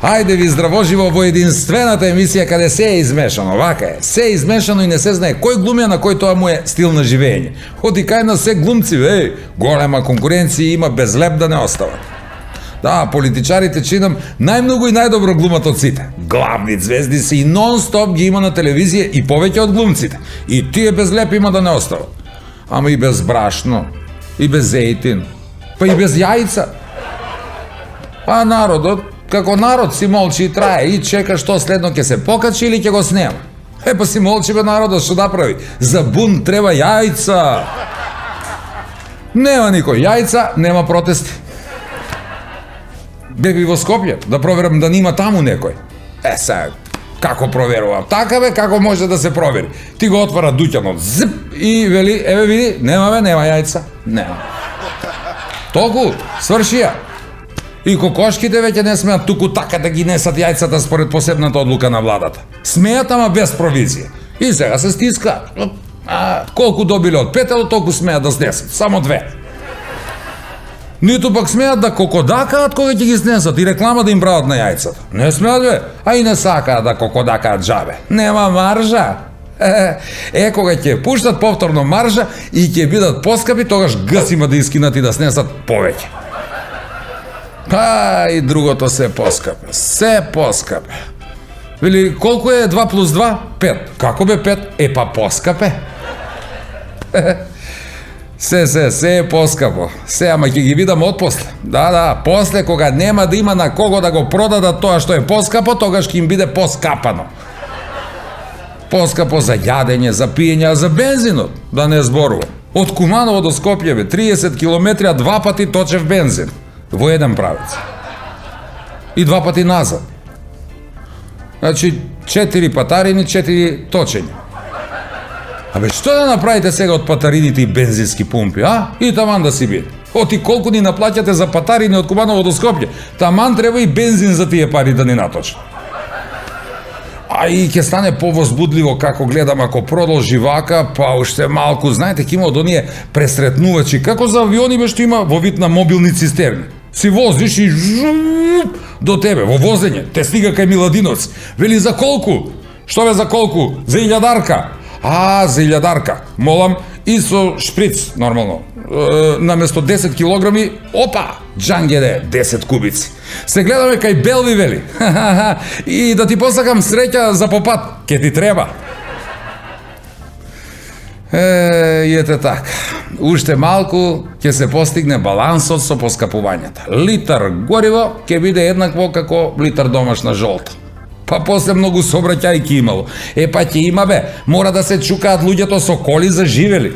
Ајде ви здравоживо во единствената емисија каде се е измешано, вака е. Се е измешано и не се знае кој глуми, на кој тоа му е стил на живење. Оти кај на се глумци, голема конкуренција има, без леп да не остава. Да, политичарите чинам најмногу и најдобро глумат од сите. Главни звезди се и нон-стоп ги има на телевизија и повеќе од глумците. И тие без леп има да не остава. Ама и без брашно, и без зејтин, па и без јајца. А народот, како народ си молчи и трае и чека што следно ќе се покачи или ќе го снема. Па си молчи бе народот, што направи? За бунт треба јајца. Нема никој јајца, нема протести. Беби во Скопје, да проверам да нема таму некој. Сега, како проверувам? Така бе, како може да се провери? Ти го отвара дуќанот, зип, и вели, еве види, нема јајца. Нема. Толку, свршија. И кокошките веќе не смеат туку така да ги несат јајцата според посебната одлука на владата. Смеат, ама без провизија. И сега се стиска. Колку добиле од петело, толку смеат да снесат. Само 2. Ниту пак смеат да кокодакаат кога ќе ги снесат и реклама да им прават на јајцата. Не смеат бе, а и не сакаат да кокодакаат джабе. Нема маржа. Кога ќе пуштат повторно маржа и ќе бидат поскапи, тогаш гс има да искинат и да снесат повеќе. Па и другото се поскапе. Се поскапе. Вели, колку е 2 плюс 2? 5. Како бе 5? Па поскапе. Се е поскапо. Се, ама ќе ги видам отпосле. Да, после кога нема да има на кого да го продадат тоа што е поскапо, тогаш ќе им биде поскапано. Поскапо за јадење, за пиење, а за бензинот, да не зборувам. Од Куманово до Скопје, 30 километри, 2 пати точев бензин. Во еден правец. И 2 пати назад. Значи, 4 патарини, 4 точења. Абе, што да направите сега од патарините и бензински пумпи, а? И таман да си биде. Оти колку ни наплаќате за патарини од Куманово до Скопје, таман треба и бензин за тие пари да ни наточат. А и ќе стане повозбудливо како гледам ако продолжи вака, па уште малку, знаете, ќе има од оние пресретнувачи, како за авиони бе што има во вид на мобилни цистерни. Си возиш и жуп до тебе, во возење, те стига кај Миладиновци. Вели за колку? Што бе за колку? За 1000-дарка. За 1000-дарка. Молам, и со шприц, нормално. Наместо 10 килограми, опа, джангеде, 10 кубици. Се гледаме кај Белви, вели. И да ти посакам среќа за попат, ке ти треба. И ете така. Уште малку ќе се постигне балансот со поскапувањата. Литар гориво ќе биде еднакво како литар домашна жолта. Па после многу сообраќајки имало. Па ќе има бе, мора да се чукаат луѓето со коли заживели.